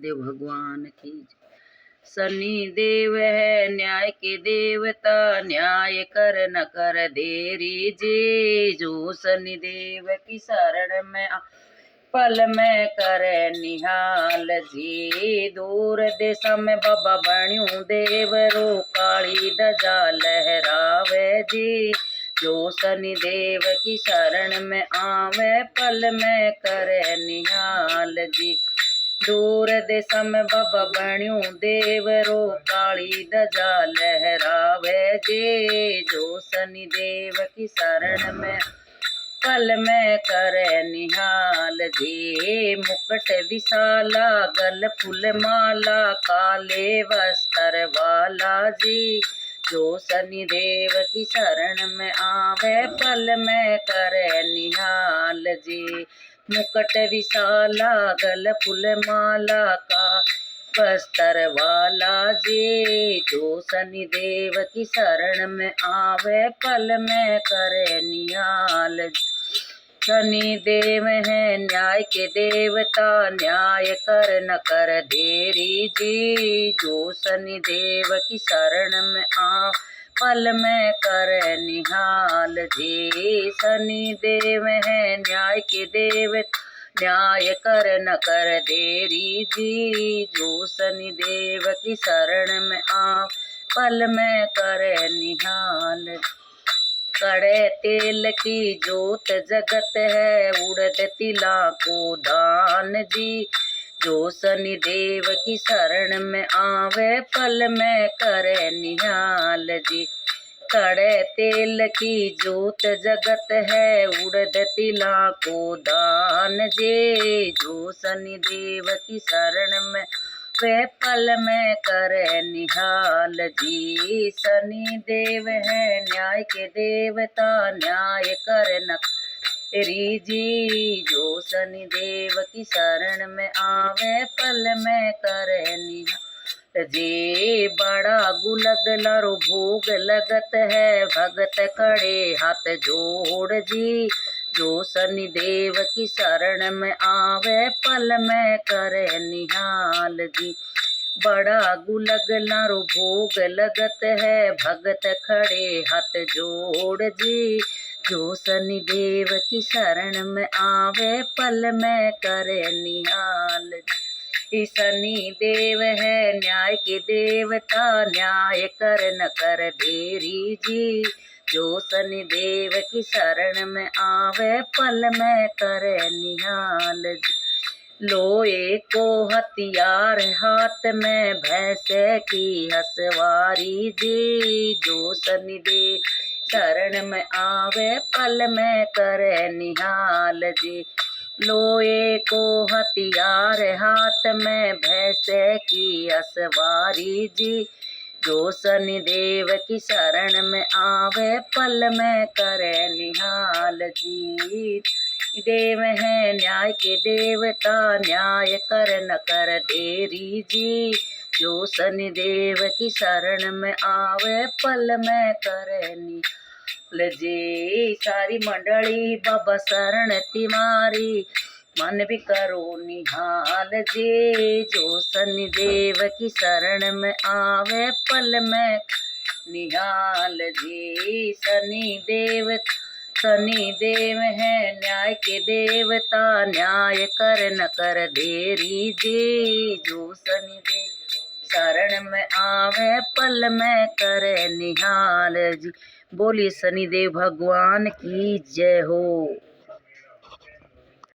देव भगवान की। शनि देव है न्याय के देवता, न्याय कर न कर देरी जी। जो शनि देव की शरण में पल में करे निहाल जी। दूर देश में बाबा बण्यू देव रो काली ध्वजा लहरावे जी। जो शनि देव की शरण में आवे पल में करे निहाल जी। दूर देश में बाबा बण्यू देव रो काली ध्वजा लहरावे जी। जो शनि देव की शरण में पल में करे निहाल जी। मुकुट विशाला गल फूल माला, काले वस्त्र वाला जी। जो शनि देव की शरण में आवे पल में करे निहाल जी। मुकुट विशाला गल फूल माला, का वस्त्र वाला जी। जो शनि देव की शरण में आवे पल में करे निहाल जी। शनि देव है न्याय के देवता, न्याय कर न कर देरी जी। जो शनि देव की शरण में पल में करे निहाल जी। शनि देव है न्याय के देवता, न्याय कर न कर देरी जी। जो शनि देव की शरण में पल में करे निहाल। कड़े तेल की जोत जगत है, उड़द तिला को दान जी। जो शनि देव की शरण में आवे पल में करे निहाल जी। कड़े तेल की जोत जगत है, उड़द तिला को दान जी। जो शनि देव की शरण में वे पल में करे निहाल जी। शनि देव है न्याय के देवता, न्याय कर न तेरी जी। जो शनि देव की शरण में आवे पल में करे निहाल जी। बड़ा गुलग लारो भोग लगत है, भगत खड़े हाथ जोड़ जी। जो शनि देव की शरण में आवे पल में करे निहाल जी। बड़ा गुलग लारो भोग लगत है, भगत खड़े हाथ जोड़ जी। जो शनि देव की शरण में आवे पल में करे निहाल जी। शनि देव है न्याय के देवता, न्याय कर न कर देरी जी। जो शनि देव की शरण में आवे पल में करे निहाल जी। लोहे को हथियार हाथ में, भैंसे की हसवारी जी। जो शनि देव शरण में आवे पल में करे निहाल जी। लोहे को हथियार हाथ में, भैंसे की हसवारी जी। जो शनि देव की शरण में आवे पल में करे निहाल जी। देव है न्याय के देवता, न्याय कर न कर देरी जी। जो शनि देव की शरण में आवे पल में करे निहाल जी। सारी मंडली बाबा शरण तिवारी, मन भी करो निहाल जी। जो शनि देव की शरण में आवे पल में निहाल जी। शनि देव है न्याय के देवता, न्याय कर न कर देरी जी। जो शनि देव शरण में आवे पल में करे निहाल जी। बोलिए शनिदेव भगवान की जय हो।